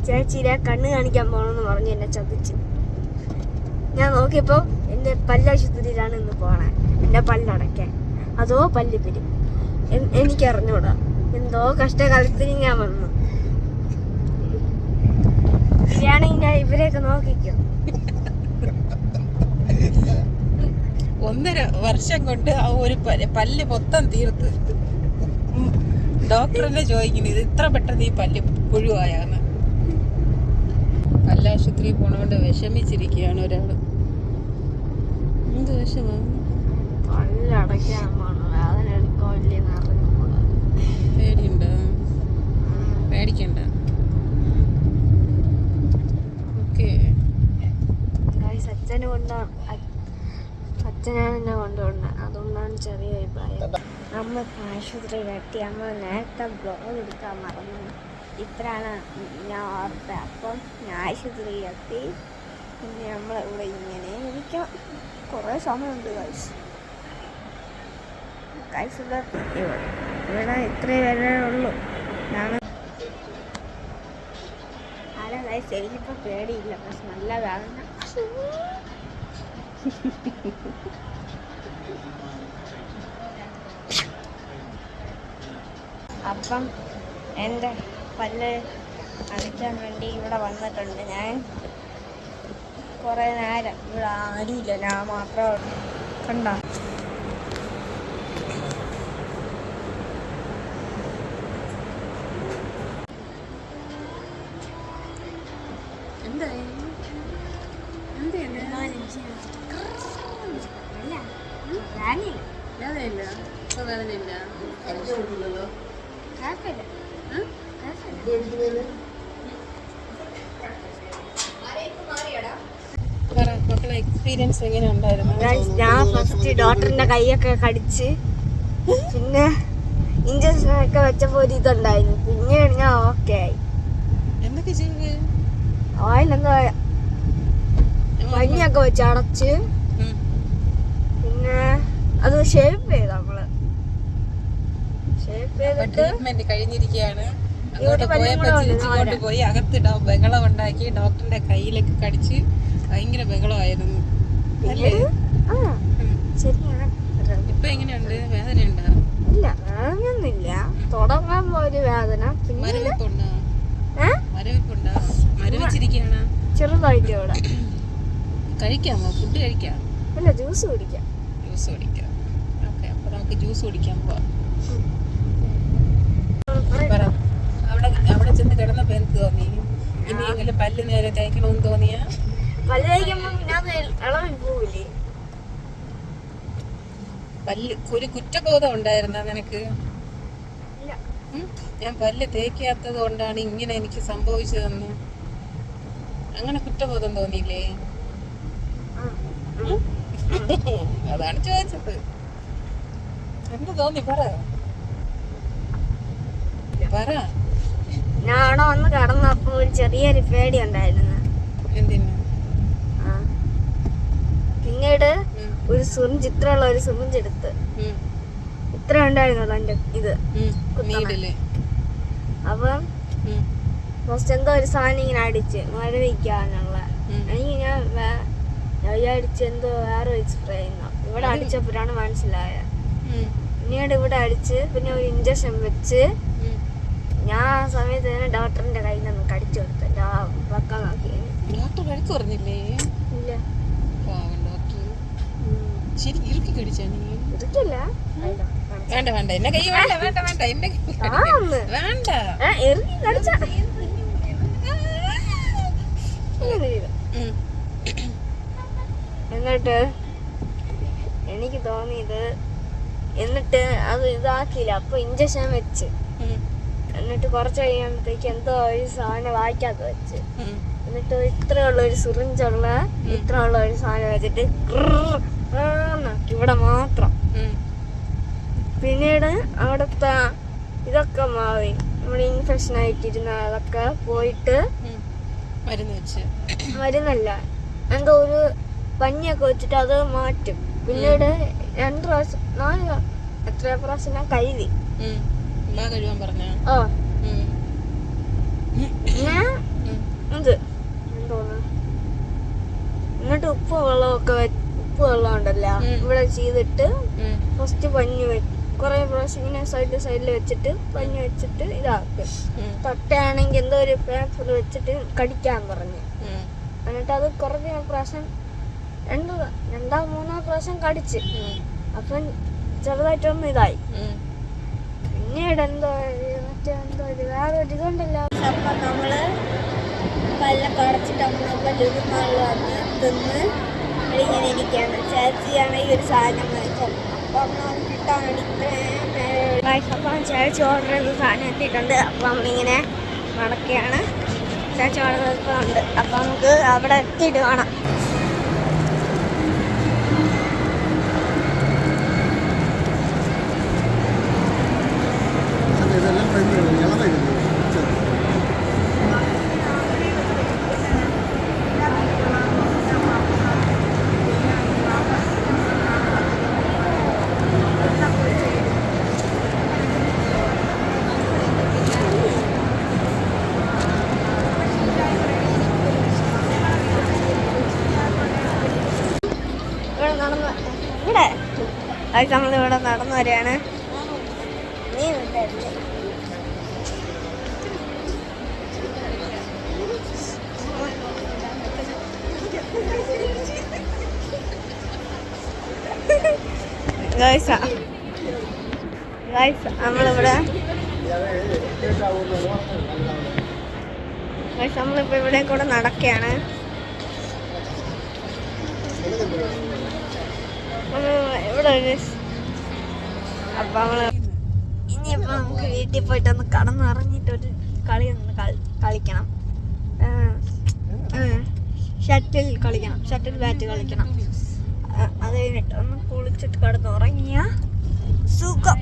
ചേച്ചിയുടെ കണ്ണ് കാണിക്കാൻ പോകണമെന്ന് പറഞ്ഞ് എന്നെ ചതിച്ചു. ഞാൻ നോക്കിയപ്പോൾ എൻ്റെ പല്ലാശുപത്രിയിലാണ് ഇന്ന് പോണേ, എൻ്റെ പല്ലടയ്ക്കാൻ. അതോ പല്ലിപ്പിരി എനിക്കറിഞ്ഞൂടാ. എന്തോ കഷ്ടകാലത്തിന് ഞാൻ വന്നു. ബിരിയാണി ഞാൻ ഇവരെയൊക്കെ നോക്കിക്കും. 1.5 വർഷം കൊണ്ട് ആ ഒരു പല്ല് മൊത്തം തീർത്ത്. ഡോക്ടർ എന്നെ ചോദിക്കുന്നു, ഇത് ഇത്ര പെട്ടെന്ന് ഈ പല്ല് പുഴുവായാന്ന്. പല്ലാശുപത്രിയിൽ പോണോണ്ട് വിഷമിച്ചിരിക്കുകയാണ് ഒരാള്. എന്ത് വിഷമാണ്? പല്ലടയ്ക്കാൻ പോണോ, വേദന എടുക്കോ ഇല്ലെന്ന് അറിഞ്ഞൂടാ. പേടിയുണ്ടോ? പേടിക്കണ്ട. ഓക്കെ. അച്ഛനെ കൊണ്ടാണ്, അച്ഛനാണ് എന്നെ കൊണ്ടുപോകുന്നത്. അതുകൊണ്ടാണ് ചെറിയ അഭിപ്രായം. അമ്മ ആശുപത്രിയിലെത്തി. അമ്മ നേരത്തെ ബ്ലോഗ് എടുക്കാൻ മറന്നു. ഇപ്പോഴാണ് ഞാൻ ഓർത്തത്. അപ്പം ഞാൻ ആശുപത്രിയിലെത്തി. പിന്നെ നമ്മളിവിടെ ഇങ്ങനെ ഇരിക്കാം. കുറേ സമയമുണ്ട് ഇവിടെ ഇത്രേ വരെ ഉള്ളൂ. ഞാൻ എനിക്കിപ്പോൾ പേടിയില്ല, പക്ഷെ നല്ല വേദന. അപ്പം എൻ്റെ പല്ല് അടിക്കാൻ വേണ്ടി ഇവിടെ വന്നിട്ടുണ്ട്. ഞാൻ കുറേ നേരം ഇവിടെ ആരുമില്ല, ഞാൻ മാത്രം കണ്ട. എക്സ്പീരിയൻസ് എങ്ങനെ ഉണ്ടായിരുന്നു? ഞാൻ ഫസ്റ്റ് ഡോക്ടറിന്റെ കൈയൊക്കെ കടിച്ച്, പിന്നെ ഇഞ്ചക്ഷനൊക്കെ വെച്ചപ്പോ ഒരു ഇതുണ്ടായിരുന്നു. പിന്നീട് ഞാൻ ഓക്കെ ആയി. എന്തൊക്കെ ചെയ്ത്? ഓയിലെന്തോ പഞ്ഞൊക്കെ വെച്ച് അടച്ച്, പിന്നെ അത് ഷേപ്പ് ചെയ്ത് നമ്മള് ഷേപ്പ് ചെയ്തിട്ട് ട്രീറ്റ്മെന്റ് കഴിഞ്ഞിരിക്കുകയാണ്. അങ്ങോട്ട് പോയപ്പോ ചിരിച്ചുകൊണ്ട് പോയി അകത്തിടാൻ ബഹളം ഉണ്ടാക്കി. ഡോക്ടറിന്റെ കയ്യിലൊക്കെ കടിച്ച് ഭയങ്കര ബഹളമായിരുന്നു. ഇപ്പൊ എങ്ങനെയുണ്ട്? വേദന ഉണ്ടോ? ഇല്ല, വേദനയൊന്നുമില്ല. തുടങ്ങുമ്പോ ഒരു വേദന. മരവിപ്പുണ്ടോ? മരവിച്ചിരിക്കുകയാണ് ചെറുതായിട്ട് ഇവിടെ. കഴിക്കാമോ? ഫുഡ് കഴിക്കാം? ഇല്ല, ജ്യൂസ് കുടിക്കാം. ജ്യൂസ് കുടിക്കാം. ഓക്കെ, അപ്പൊ നമുക്ക് ജ്യൂസ് കുടിക്കാൻ പോവാം. അവിടെ ചെന്ന് കിടന്നപ്പോ എന്ത് തോന്നി? ഇനിയെങ്കിലും പല്ല് നേരെ തേക്കണമെന്ന് തോന്നിയാ? പല്ല് തേക്കുമ്പോ ഞാൻ ഇളവി പോവില്ലേ? പല്ല് ഒരു കുറ്റബോധം ഉണ്ടായിരുന്ന നിനക്ക്? ഞാൻ പല്ല് തേക്കാത്തത് കൊണ്ടാണ് ഇങ്ങനെ എനിക്ക് സംഭവിച്ചതെന്ന് അങ്ങനെ കുറ്റബോധം തോന്നിയില്ലേ? അതാണ് ചോദിച്ചത്. എന്ത് തോന്നി? പറ. ഞാൻ അവിടെ വന്ന് കടന്നപ്പോ ഒരു ചെറിയൊരു പേടി ഉണ്ടായിരുന്നു. എന്തിന്? പിന്നീട് ഒരു സിറിഞ്ച്, ഇത്രയുള്ള ഒരു സിറിഞ്ച് എടുത്ത്, ഇത്ര ഉണ്ടായിരുന്നല്ലോ എന്റെ ഇത്. അപ്പം ഫസ്റ്റ് എന്തോ ഒരു സാധനം ഇങ്ങനെ അടിച്ച് മരവിക്കാനുള്ള. എനിക്ക് ഞാൻ വിചാരിച്ച് എന്തോ വേറെ ഒരു സ്പ്രേ ചെയ്യുന്നു. ഇവിടെ അടിച്ചപ്പോഴാണ് മനസ്സിലായത്. പിന്നീട് ഇവിടെ അടിച്ച്, പിന്നെ ഒരു ഇഞ്ചക്ഷൻ വെച്ച്. ഞാൻ ആ സമയത്ത് തന്നെ ഡോക്ടറിന്റെ കയ്യിൽ നിന്ന് കടിച്ചു കൊടുത്തു. എന്റെ ആ വെക്കാൻ നോക്കി. ഡോക്ടർ കടിച്ചു പറഞ്ഞില്ലേ? ഇല്ല. ശരി, ഇറുക്കി കടിച്ചാ നീ? ഇറുക്കില്ല. വേണ്ട വേണ്ട, എന്നെ കൈ വേണ്ട വേണ്ട വേണ്ട, എന്നെ വേണ്ട. ഇറുക്കി കടിച്ച എന്നിട്ട് എനിക്ക് തോന്നിയത്, എന്നിട്ട് അത് ഇതാക്കിയില്ല. അപ്പൊ ഇഞ്ചക്ഷൻ വെച്ച്, എന്നിട്ട് കുറച്ച് കഴിയുമ്പോഴത്തേക്ക് എന്തോ ഒരു സാധനം വായിക്കാത്ത വെച്ച്, എന്നിട്ട് ഇത്രയുള്ള ഒരു സിറിഞ്ചുള്ള ഇത്രയുള്ള ഒരു സാധനം വെച്ചിട്ട് ഇവിടെ മാത്രം. പിന്നീട് അവിടുത്തെ ഇതൊക്കെ മാറി. നമ്മുടെ ഇൻഫെക്ഷൻ ആയിട്ടിരുന്ന അതൊക്കെ പോയിട്ട് മരുന്നല്ല, എന്തോ ഒരു പഞ്ഞിയൊക്കെ വെച്ചിട്ട് അത് മാറ്റും. പിന്നീട് 2 പ്രാവശ്യം 4 എത്ര പ്രാവശ്യം ഞാൻ കഴുകി. വെള്ളമൊക്കെ ഉപ്പ് വെള്ളം ഉണ്ടല്ലോ ഇവിടെ ചെയ്തിട്ട് ഫസ്റ്റ് പഞ്ഞു കുറെ പ്രാവശ്യം ഇങ്ങനെ സൈഡിൽ വെച്ചിട്ട് പഞ്ഞു വെച്ചിട്ട് ഇതാക്കും. തൊട്ടയാണെങ്കിൽ എന്തോ ഒരു പേപ്പർ വെച്ചിട്ട് കടിക്കാൻ പറഞ്ഞു. എന്നിട്ട് അത് കുറേ പ്രാവശ്യം മൂന്നാം പ്രാവശ്യം കടിച്ച്. അപ്പം ചെറുതായിട്ടൊന്നും ഇതായി. പിന്നീട് എന്തോ വേറൊരു ഇതുണ്ടല്ലോ. അപ്പം നമ്മള് പല്ലൊക്കെ അടച്ചിട്ട് നമ്മളൊക്കെ ലുലുമാളിൽ വന്ന് തിന്ന് ഇങ്ങനെ ഇരിക്കുകയാണ്. ചേച്ചിയാണ് ഈ ഒരു സാധനം വാങ്ങിച്ചത്. അപ്പം നമ്മൾ കിട്ടാൻ വേണ്ടി അപ്പം ചേച്ചി ഓർഡർ ചെയ്ത സാധനം എത്തിയിട്ടുണ്ട്. അപ്പം നമ്മളിങ്ങനെ നടക്കുകയാണ്. ചേച്ചി ഓർഡർ ചെയ്തിട്ടുണ്ട്. അപ്പം നമുക്ക് അവിടെ എത്തിയിട്ട് കാണാം. നമ്മളിവിടെ നടന്നു വരികയാണ്. നീ നമ്മളിവിടെ നമ്മളിപ്പോ ഇവിടെ കൂടെ നടക്കുകയാണ്. ഇവിടെ ഒരു അപ്പൊ നമ്മള് ഇനിയിപ്പോ നമുക്ക് വീട്ടിൽ പോയിട്ടൊന്ന് കടന്നിറങ്ങിയിട്ടൊരു കളിക്കണം. ഷട്ടിൽ ബാറ്റ് കളിക്കണം. അത് കഴിഞ്ഞിട്ട് ഒന്ന് കുളിച്ചിട്ട് കിടന്നുറങ്ങിയ സുഖം.